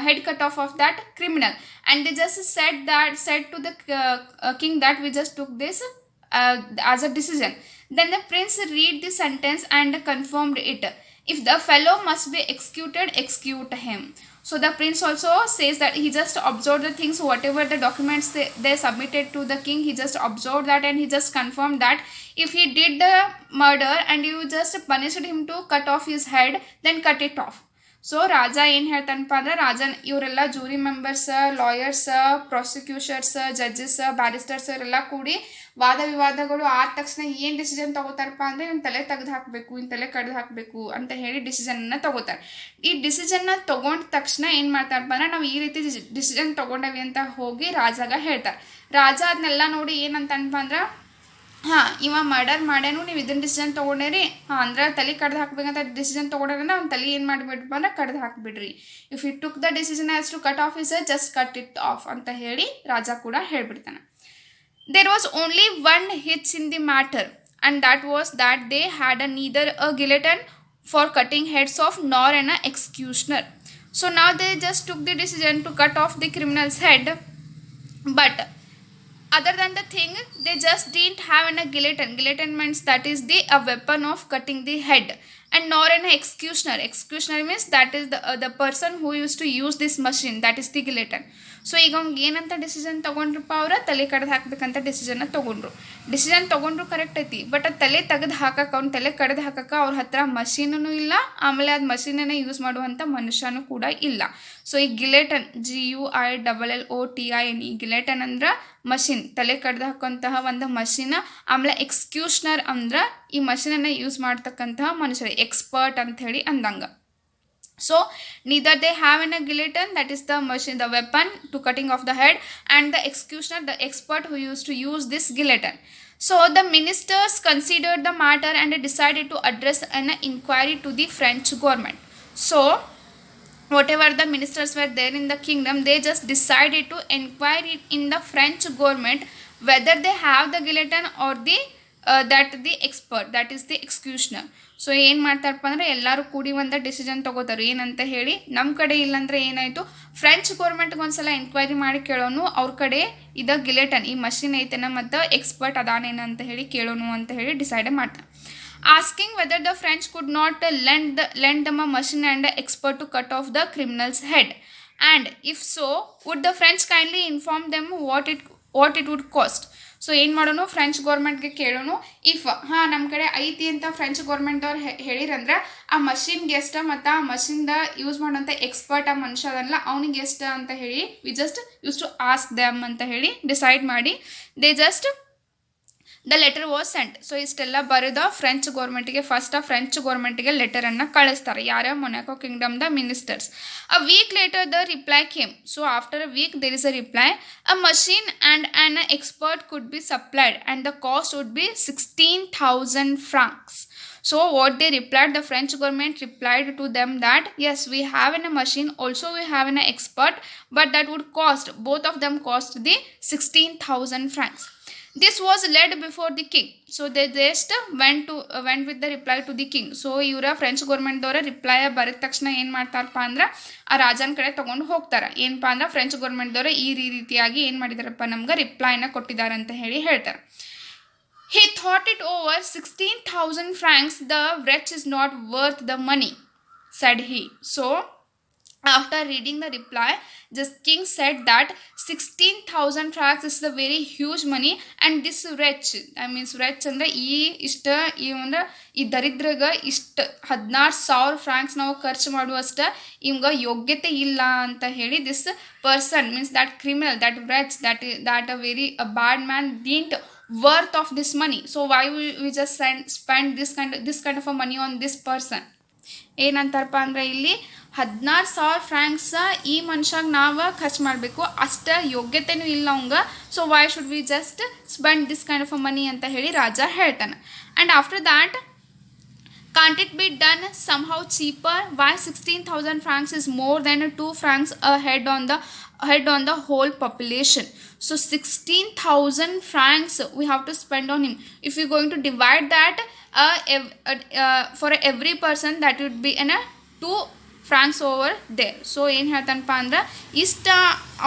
head cut off of that criminal, and they just said to the king that we just took this as a decision. Then the prince read the sentence and confirmed it. If the fellow must be executed, execute him. So the prince also says that he just observed the things, whatever the documents they submitted to the king, he just observed that and he just confirmed that if he did the murder and you just punished him to cut off his head, then cut it off. So ರಾಜ ಏನು ಹೇಳ್ತಾನಪ್ಪ ಅಂದ್ರೆ, ರಾಜನ್ ಇವರೆಲ್ಲ jury members, lawyers, prosecutors, judges, barristers ಇವರೆಲ್ಲ ಕೂಡಿ ವಾದ ವಿವಾದಗಳು ಆದ ತಕ್ಷಣ ಏನು ಡಿಸಿಷನ್ ತಗೋತಾರಪ್ಪ ಅಂದರೆ ಇವ್ನ ತಲೆ ತೆಗೆದು ಹಾಕಬೇಕು, ಇವ್ನ ತಲೆ ಕಡ್ದು ಹಾಕಬೇಕು ಅಂತ ಹೇಳಿ ಡಿಸಿಷನ್ನ ತಗೋತಾರೆ. ಈ ಡಿಸಿಷನ್ನ ತೊಗೊಂಡ ತಕ್ಷಣ ಏನು ಮಾಡ್ತಾರಪ್ಪ ಅಂದ್ರೆ, ನಾವು ಈ ರೀತಿ ಡಿಸಿಷನ್ ತೊಗೊಂಡವಿ ಅಂತ ಹೋಗಿ ರಾಜಾಗ ಹೇಳ್ತಾರೆ. ರಾಜ ಅದನ್ನೆಲ್ಲ ನೋಡಿ ಏನಂತಪ್ಪ ಅಂದ್ರೆ, ಹಾಂ ಇವ ಮರ್ಡರ್ ಮಾಡ್ಯಾನು, ನೀವು ಇದನ್ನ ಡಿಸಿಷನ್ ತೊಗೊಂಡೇರಿ, ಹಾಂ ಅಂದ್ರೆ ತಲೆ ಕಡ್ದು ಹಾಕ್ಬೇಕಂತ ಡಿಸಿಷನ್ ತೊಗೊಂಡ್ರೆ ಅವ್ನ ತಲೆ ಏನು ಮಾಡಿಬಿಡ್ರಪ್ಪ ಅಂದ್ರೆ ಕಡ್ದು ಹಾಕಿಬಿಡ್ರಿ. If you took the decision as to cut off is just cut it off ಅಂತ ಹೇಳಿ ರಾಜ ಕೂಡ ಹೇಳ್ಬಿಡ್ತಾನೆ. There was only one hitch in the matter, and that was that they had neither a guillotine for cutting heads off nor an executioner. So now they just took the decision to cut off the criminals head, but other than the thing they just didn't have a guillotine. Guillotine means that is a weapon of cutting the head, and nor an executioner. Executioner means that is the person who used to use this machine, that is the guillotine. So ಈಗ ಅವ್ನಿಗೆ ಏನಂತ decision ತೊಗೊಂಡ್ರಪ್ಪ, ಅವ್ರ ತಲೆ ಕಡ್ದು ಹಾಕ್ಬೇಕಂತ ಡಿಸಿಷನ್ನ ತೊಗೊಂಡ್ರು. Decision ತೊಗೊಂಡ್ರು correct ಐತಿ, ಬಟ್ ಅದು ತಲೆ ತೆಗೆದು ಹಾಕಕ್ಕೆ, ಅವ್ನ ತಲೆ ಕಡ್ದು ಹಾಕಕ್ಕೆ ಅವ್ರ ಹತ್ರ ಮಷೀನೂ ಇಲ್ಲ, ಆಮೇಲೆ ಅದು ಮಷೀನನ್ನೇ ಯೂಸ್ ಮಾಡುವಂಥ ಮನುಷ್ಯನೂ ಕೂಡ ಇಲ್ಲ. ಸೊ ಈ ಗಿಲೆಟನ್, GUILLOTIN, ಈ ಗಿಲೆಟನ್ ಅಂದ್ರೆ ಮಷಿನ್, ತಲೆ ಕಡ್ದು ಹಾಕುವಂತಹ ಒಂದು ಮಷೀನ್. ಆಮೇಲೆ ಎಕ್ಸ್ಕ್ಯೂಷನರ್ ಅಂದ್ರೆ ಈ ಮಷೀನನ್ನು ಯೂಸ್ ಮಾಡ್ತಕ್ಕಂತಹ ಮನುಷ್ಯರು, ಎಕ್ಸ್ಪರ್ಟ್ ಅಂತ ಹೇಳಿ ಅಂದಂಗೆ. So neither they have a guillotine, that is the machine, the weapon to cutting off the head, and the executioner, the expert who used to use this guillotine. So the ministers considered the matter and decided to address an inquiry to the French government. So whatever the ministers were there in the kingdom, they just decided to inquire in the French government whether they have the guillotine or the expert, that is the executioner. So ಏನು ಮಾಡ್ತಾರಪ್ಪ ಅಂದರೆ ಎಲ್ಲರೂ ಕೂಡಿ ಒಂದು decision ತೊಗೋತಾರೆ ಏನಂತ ಹೇಳಿ. ನಮ್ಮ ಕಡೆ ಇಲ್ಲಾಂದರೆ ಏನಾಯಿತು, ಫ್ರೆಂಚ್ ಗೌರ್ಮೆಂಟ್ಗೆ ಒಂದು ಸಲ ಎಂಕ್ವೈರಿ ಮಾಡಿ ಕೇಳೋನು, ಅವ್ರ ಕಡೆ ಇದು ಗಿಲೆಟನ್, ಈ ಮಷಿನ್ ಐತೆನ ಮತ್ತು ಎಕ್ಸ್ಪರ್ಟ್ ಅದಾನೇನ ಅಂತ ಹೇಳಿ ಕೇಳೋನು ಅಂತ ಹೇಳಿ ಡಿಸೈಡ್ ಮಾಡ್ತಾರೆ. Asking whether the French could not lend them a machine and expert to cut off the criminals head, and if so would the French kindly inform them what it would cost. So ಏನು ಮಾಡೋನು, French ಗೌರ್ಮೆಂಟ್ಗೆ ಕೇಳೋನು, if ಹಾಂ ನಮ್ಮ ಕಡೆ ಐತಿ ಅಂತ French ಗೌರ್ಮೆಂಟವ್ರು ಹೇಳಿರಂದ್ರೆ ಆ ಮಷಿನ್ಗೆ ಎಷ್ಟು ಮತ್ತು ಆ ಮಷಿನ್ದ ಯೂಸ್ ಮಾಡೋಂಥ ಎಕ್ಸ್ಪರ್ಟ್ ಆ ಮನುಷ್ಯ ಅದಲ್ಲ ಅವ್ನಿಗೆ ಎಷ್ಟು ಅಂತ ಹೇಳಿ we just use to ask them ಅಂತ ಹೇಳಿ ಡಿಸೈಡ್ ಮಾಡಿ they just the letter was sent. So ಇಷ್ಟೆಲ್ಲ ಬರೆದ ಫ್ರೆಂಚ್ ಗೌರ್ಮೆಂಟಿಗೆ ಫಸ್ಟ್ ಫ್ರೆಂಚ್ ಗೌರ್ಮೆಂಟಿಗೆ ಲೆಟರನ್ನು ಕಳಿಸ್ತಾರೆ ಯಾರ್ಯಾವ ಮೊನಾಕೋ ಕಿಂಗ್ಡಮ್ದ ministers. A week later the reply came. So after a week there is a reply. A machine and an expert could be supplied and the cost would be 16,000 francs. So what they replied, the French government replied to them that yes, we have a machine, also we have an expert, but that would cost, both of them cost the 16,000 francs. This was led before the king. So they just went with the reply to the king. So ಇವರ French ಗೌರ್ಮೆಂಟ್ದವರ reply ಬರೆದ ತಕ್ಷಣ ಏನು ಮಾಡ್ತಾರಪ್ಪ ಅಂದ್ರೆ ಆ ರಾಜನ ಕಡೆ ತೊಗೊಂಡು ಹೋಗ್ತಾರೆ. ಏನಪ್ಪ ಅಂದ್ರೆ ಫ್ರೆಂಚ್ ಗೌರ್ಮೆಂಟ್ದವರು ಈ ರೀತಿಯಾಗಿ ಏನು ಮಾಡಿದಾರಪ್ಪ ನಮ್ಗೆ ರಿಪ್ಲೈನ ಕೊಟ್ಟಿದ್ದಾರೆ ಅಂತ ಹೇಳ್ತಾರೆ. He thought it over. 16,000 francs, the wretch is not worth the money, said he. So, after reading the reply, the king said that 16,000 francs is a very huge money, and this wretch, I mean wretch ಅಂದ್ರೆ ಈ ದರಿದ್ರಗ ಇಷ್ಟು 16,000 francs ನಾವು ಖರ್ಚು ಮಾಡುವಷ್ಟ ಇವಂಗ ಯೋಗ್ಯತೆ ಇಲ್ಲ ಅಂತ ಹೇಳಿ this person means that criminal, that wretch, that a very bad man didn't worth of this money. So why we just spend this kind of a money on this person. ಏನಂತಾರಪ್ಪ ಅಂದ್ರೆ ಇಲ್ಲಿ 16,000 francs ಈ ಮನುಷ್ಯಾಗ ನಾವು ಖರ್ಚು ಮಾಡಬೇಕು, ಅಷ್ಟ ಯೋಗ್ಯತೆನೂ ಇಲ್ಲ ಅವಂಗ. So why should we just spend this kind of a money ಅಂತ ಹೇಳಿ ರಾಜ ಹೇಳ್ತಾನೆ. And after that, can't it be done somehow cheaper? Why 16,000 francs is more than 2 francs a head on the whole population? So 16,000 francs we have to spend on him. If we're going to divide that for every person, that would be 2 francs over there. So ಏನು ಹೇಳ್ತಾನಪ್ಪ ಅಂದ್ರೆ ಇಷ್ಟ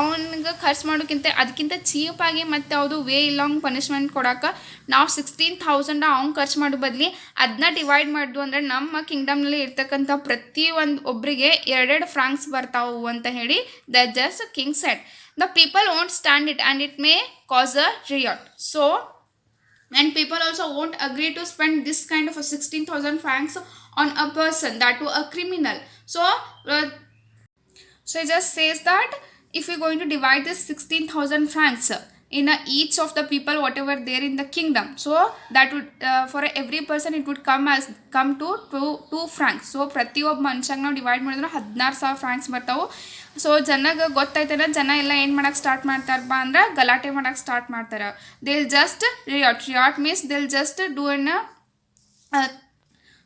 ಅವನಿಗೆ ಖರ್ಚು ಮಾಡೋಕ್ಕಿಂತ ಅದಕ್ಕಿಂತ ಚೀಪಾಗಿ ಮತ್ತು ಯಾವುದು ವೇ ಇಲ್ಲ ಅವ್ನಿಗೆ ಪನಿಷ್ಮೆಂಟ್ ಕೊಡೋಕೆ ನಾವು 16,000 ಅವ್ನು ಖರ್ಚು ಮಾಡೋ ಬದಲಿ ಅದನ್ನ ಡಿವೈಡ್ ಮಾಡಿದ್ವು ಅಂದರೆ ನಮ್ಮ ಕಿಂಗ್ಡಮ್ನಲ್ಲಿ ಇರ್ತಕ್ಕಂಥ ಒಬ್ಬರಿಗೆ 2 francs ಬರ್ತಾವು ಅಂತ ಹೇಳಿ the just king shed. The people won't stand it and it may cause a riot. So, and people also won't agree to spend this kind of a 16,000 francs on a person, that to a criminal. So it just says that if you're going to divide this 16,000 francs in each of the people whatever there in the kingdom, so that would for every person it would come to 2 francs. So ಪ್ರತಿಯೊಬ್ಬ ಮನುಷ್ಯಂಗೆ ನಾವು divide ಮಾಡಿದ್ರೆ 16,000 francs ಬರ್ತಾವೆ. So ಜನಗೆ ಗೊತ್ತಾಯ್ತಲ್ಲ, ಜನ ಎಲ್ಲ ಏನು ಮಾಡೋಕ್ಕೆ start ಮಾಡ್ತಾರಪ್ಪ ಅಂದ್ರೆ ಗಲಾಟೆ ಮಾಡೋಕ್ಕೆ ಸ್ಟಾರ್ಟ್ ಮಾಡ್ತಾರೆ. they'll just riot means they'll just do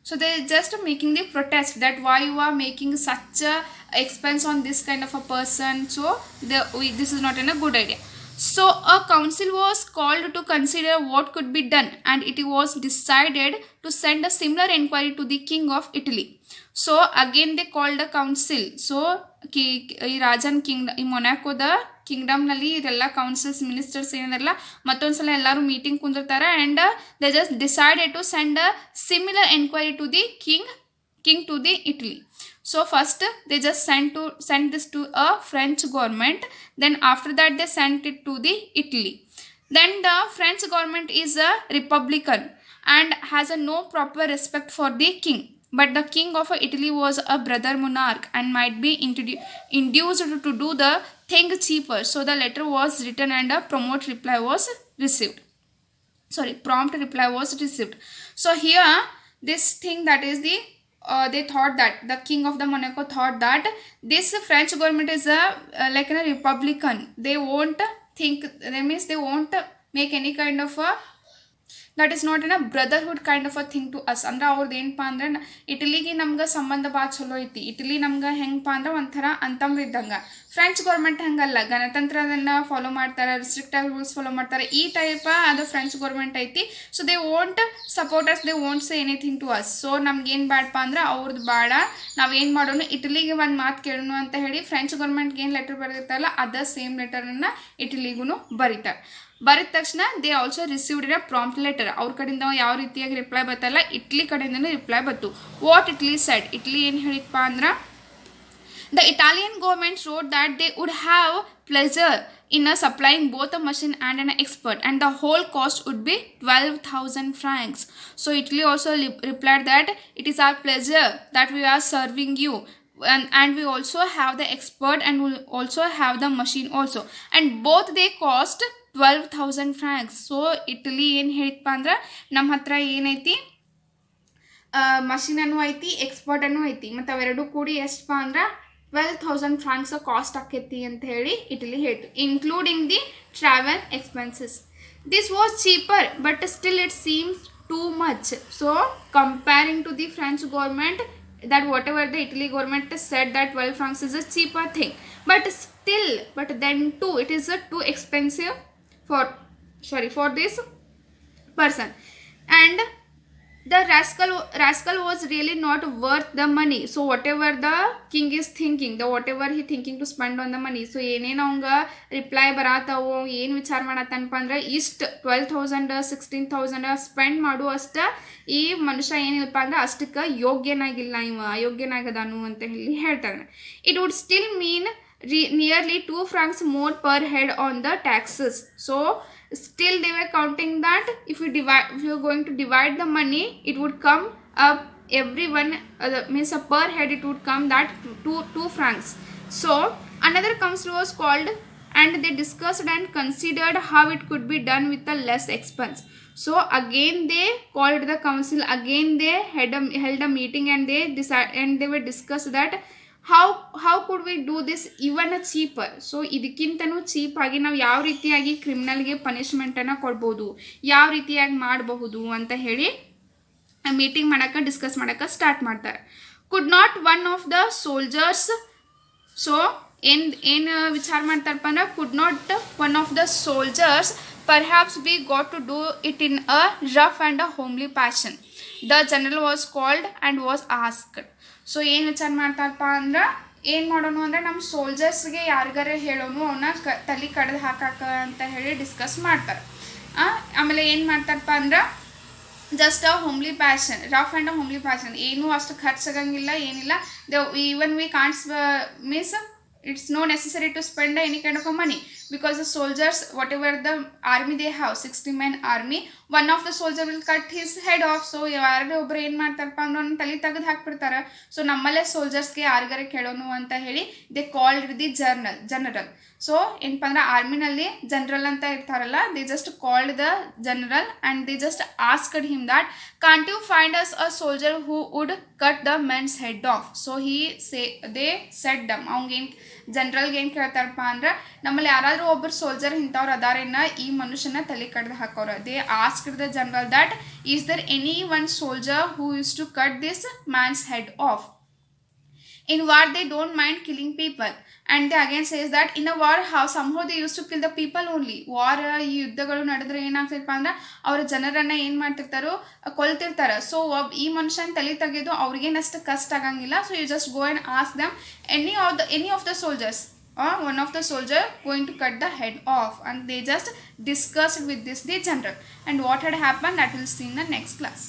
so they're just making the protest that why you are making such a expense on this kind of a person. So this is not a good idea. So a council was called to consider what could be done, and it was decided to send a similar inquiry to the king of Italy. So again they called a council. So ಈ ರಾಜನ್ ಈ ಮೊನಾಕೋದ ಕಿಂಗ್ಡಮ್ನಲ್ಲಿ ಇದೆಲ್ಲ councils ministers ಏನಿದಾರಲ್ಲ ಮತ್ತೊಂದ್ಸಲ ಎಲ್ಲರೂ meeting ಕುಂದಿರ್ತಾರೆ. And they just decided to send a similar enquiry to the king to the Italy. So first they just sent this to a French government, then after that they sent it to the Italy. Then the French government is a republican and has a no proper respect for the king, but the king of Italy was a brother monarch and might be induced to do the thing cheaper. So the letter was written and a prompt reply was received. So here this thing, that is the they thought that the king of the Monaco thought that this French government is like a republican. They won't think, that means they won't make any kind of a, that is not in a brotherhood kind of a thing to us. ಅಂದ್ರೆ ಅವ್ರದ್ದು ಏನಪ್ಪ ಅಂದ್ರೆ ಇಟಲಿಗೆ ನಮ್ಗೆ ಸಂಬಂಧ ಭಾಳ ಚಲೋ ಐತಿ. Italy ನಮ್ಗೆ ಹೆಂಗಪ್ಪ ಅಂದ್ರೆ ಒಂಥರ ಅಂತಮ್ರ ಇದ್ದಂಗೆ. ಫ್ರೆಂಚ್ ಗೌರ್ಮೆಂಟ್ ಹಂಗಲ್ಲ, ಗಣತಂತ್ರದನ್ನು ಫಾಲೋ ಮಾಡ್ತಾರೆ, ರಿಸ್ಟ್ರಿಕ್ಟ್ ಆಗಿ ರೂಲ್ಸ್ ಫಾಲೋ ಮಾಡ್ತಾರೆ. ಈ ಟೈಪ್ ಅದು ಫ್ರೆಂಚ್ ಗೌರ್ಮೆಂಟ್ ಐತಿ. So they won't support us, they won't say anything to us. So ನಮ್ಗೇನು ಬೇಡಪ್ಪ ಅಂದ್ರೆ ಅವ್ರದ್ದು ಬೇಡ, ನಾವೇನು ಮಾಡೋಣ ಇಟಲಿಗೆ ಒಂದು ಮಾತು ಕೇಳೋಣ ಅಂತ ಹೇಳಿ ಫ್ರೆಂಚ್ ಗೌರ್ಮೆಂಟ್ಗೆ ಏನು ಲೆಟರ್ ಬರೆದಿರ್ತಾರಲ್ಲ ಅದ ಸೇಮ್ ಲೆಟರನ್ನು ಇಟಲಿಗೂ ಬರೀತಾರೆ. ಬರೆದ ತಕ್ಷಣ they also received A prompt letter. ಅವ್ರ ಕಡೆಯಿಂದ ಯಾವ ರೀತಿಯಾಗಿ ರಿಪ್ಲೈ ಬರ್ತಲ್ಲ, ಇಟ್ಲಿ ಕಡೆಯಿಂದನೇ ರಿಪ್ಲೈ ಬಂತು. ವಾಟ್ ಇಟ್ಲಿ ಸೆಡ್, ಇಟ್ಲಿ ಏನು ಹೇಳಿಪ್ಪ ಅಂದ್ರೆ the Italian government wrote that they would have pleasure in supplying both a machine and an expert, and the whole cost would be 12,000 francs. So Italy also replied that it is our pleasure that we are serving you, and we also have the expert and we also have the machine also, and both they cost 12,000 francs. So Italy ಏನು ಹೇಳಿಪ್ಪ ಅಂದ್ರೆ ನಮ್ಮ ಹತ್ರ ಏನೈತಿ ಮಷಿನೂ ಐತಿ ಎಕ್ಸ್ಪರ್ಟನ್ನು ಐತಿ ಮತ್ತು ಅವೆರಡು ಕೂಡಿ ಎಷ್ಟಪ್ಪ ಅಂದ್ರೆ 12,000 ಫ್ರಾಂಕ್ಸ್ ಕಾಸ್ಟ್ ಆಕೈತಿ ಅಂತ ಹೇಳಿ ಇಟಲಿ ಹೇಳ್ತು, including the travel expenses. This was cheaper but still it seems too much. So comparing to the French government, that whatever the Italy government said that 12 francs is a cheaper thing, but then too it is too expensive for this person, and the rascal was really not worth the money. So whatever the king is thinking, whatever he thinking to spend on the money, so ಏನೇನು ಅವಂಗ reply ಬರತ್ತಾವೋ ಏನು ವಿಚಾರ ಮಾಡತ್ತನಪ್ಪ ಅಂದ್ರೆ ಇಷ್ಟು 12,000 16,000 spend ಮಾಡು ಅಷ್ಟ ಈ ಮನುಷ್ಯ ಏನಿಲ್ಲಪ್ಪ ಅಂದ್ರೆ ಅಷ್ಟಕ್ಕೆ ಯೋಗ್ಯನಾಗಿಲ್ಲ, ಇವ ಅಯೋಗ್ಯನಾಗದಾನು ಅಂತ ಹೇಳಿ ಹೇಳ್ತಾನೆ. It would still mean nearly 2 francs more per head on the taxes. So still they were counting that if you are going to divide the money, it would come up everyone means per head it would come that 2 francs. So another council was called and they discussed and considered how it could be done with a less expense. So again they called the council, again they held a meeting and they decided and they were discussed that how could we do this even a cheaper. So ಇದಕ್ಕಿಂತನೂ ಚೀಪಾಗಿ ನಾವು ಯಾವ ರೀತಿಯಾಗಿ ಕ್ರಿಮಿನಲ್ಗೆ ಪನಿಷ್ಮೆಂಟನ್ನು ಕೊಡ್ಬೋದು, ಯಾವ ರೀತಿಯಾಗಿ ಮಾಡಬಹುದು ಅಂತ ಹೇಳಿ ಮೀಟಿಂಗ್ ಮಾಡೋಕ್ಕೆ ಡಿಸ್ಕಸ್ ಮಾಡೋಕ್ಕೆ ಸ್ಟಾರ್ಟ್ ಮಾಡ್ತಾರೆ. Could not one of the soldiers, so ಏನು ವಿಚಾರ ಮಾಡ್ತಾರಪ್ಪ ಅಂದ್ರೆ could not one of the soldiers perhaps we got to do it in a rough and a homely fashion. The general was called and was asked. So ಏನು ವಿಚಾರ ಮಾಡ್ತಾರಪ್ಪ ಅಂದ್ರೆ ಏನು ಮಾಡೋನು ಅಂದರೆ ನಮ್ಮ ಸೋಲ್ಜರ್ಸ್ಗೆ ಯಾರಿಗಾರ ಹೇಳೋನು ಅವನ್ನ ತಲೆ ಕಡ್ದು ಹಾಕಾಕ ಅಂತ ಹೇಳಿ ಡಿಸ್ಕಸ್ ಮಾಡ್ತಾರೆ. ಆಮೇಲೆ ಏನು ಮಾಡ್ತಾರಪ್ಪ ಅಂದ್ರೆ just a homely fashion, rough and a homely fashion, ಏನೂ ಅಷ್ಟು ಖರ್ಚಾಗಂಗಿಲ್ಲ ಏನಿಲ್ಲ. Even we can't means it's no necessary to spend any kind of a money because the soldiers, whatever the army they have, 60 men army, one of the soldier will cut his head off. So ಯಾರು ಒಬ್ರು ಏನು ಮಾಡ್ತಾರಪ್ಪ ಅಂದ್ರೆ ಅವ್ನ ತಲೆ ತೆಗೆದು ಹಾಕ್ಬಿಡ್ತಾರೆ. So ನಮ್ಮಲ್ಲೇ ಸೋಲ್ಜರ್ಸ್ಗೆ ಯಾರಿಗಾರ ಕೇಳೋನು ಅಂತ ಹೇಳಿ they called the general. So ಏನಪ್ಪ ಅಂದ್ರೆ ಆರ್ಮಿನಲ್ಲಿ ಜನರಲ್ ಅಂತ ಇರ್ತಾರಲ್ಲ, they just called the general and they just asked him that can't you find us a soldier who would cut the mens head off. So they said them, ಅವಂಗೇನು ಜನರಲ್ಗೆ ಏನು ಕೇಳ್ತಾರಪ್ಪ ಅಂದ್ರೆ ನಮ್ಮಲ್ಲಿ ಯಾರಾದರೂ ಒಬ್ಬರು ಸೋಲ್ಜರ್ ಇಂಥವ್ರು ಅದಾರೇನ ಈ ಮನುಷ್ಯನ ತಲೆ ಕಡ್ದು ಹಾಕೋರು. They asked the general that is there any one soldier who use to cut this man's head off. In war they don't mind killing people, and they again says that in a war how somehow they used to kill the people only. war ಈ ಯುದ್ಧಗಳು ನಡೆದ್ರೆ ಏನಾಗ್ತೈತಪ್ಪ ಅಂದ್ರೆ ಅವರ ಜನರನ್ನು ಏನು ಮಾಡ್ತಿರ್ತಾರೋ ಕೊಲ್ತಿರ್ತಾರೆ. So ಈ ಮನುಷ್ಯನ ತಲೆ ತೆಗೆದು ಅವ್ರಿಗೇನಷ್ಟು ಕಷ್ಟ ಆಗಂಗಿಲ್ಲ. So you just go and ask them any of the soldiers or one of the soldier going to cut the head off, and they just discussed with this the general, and what had happened that we'll see in the next class.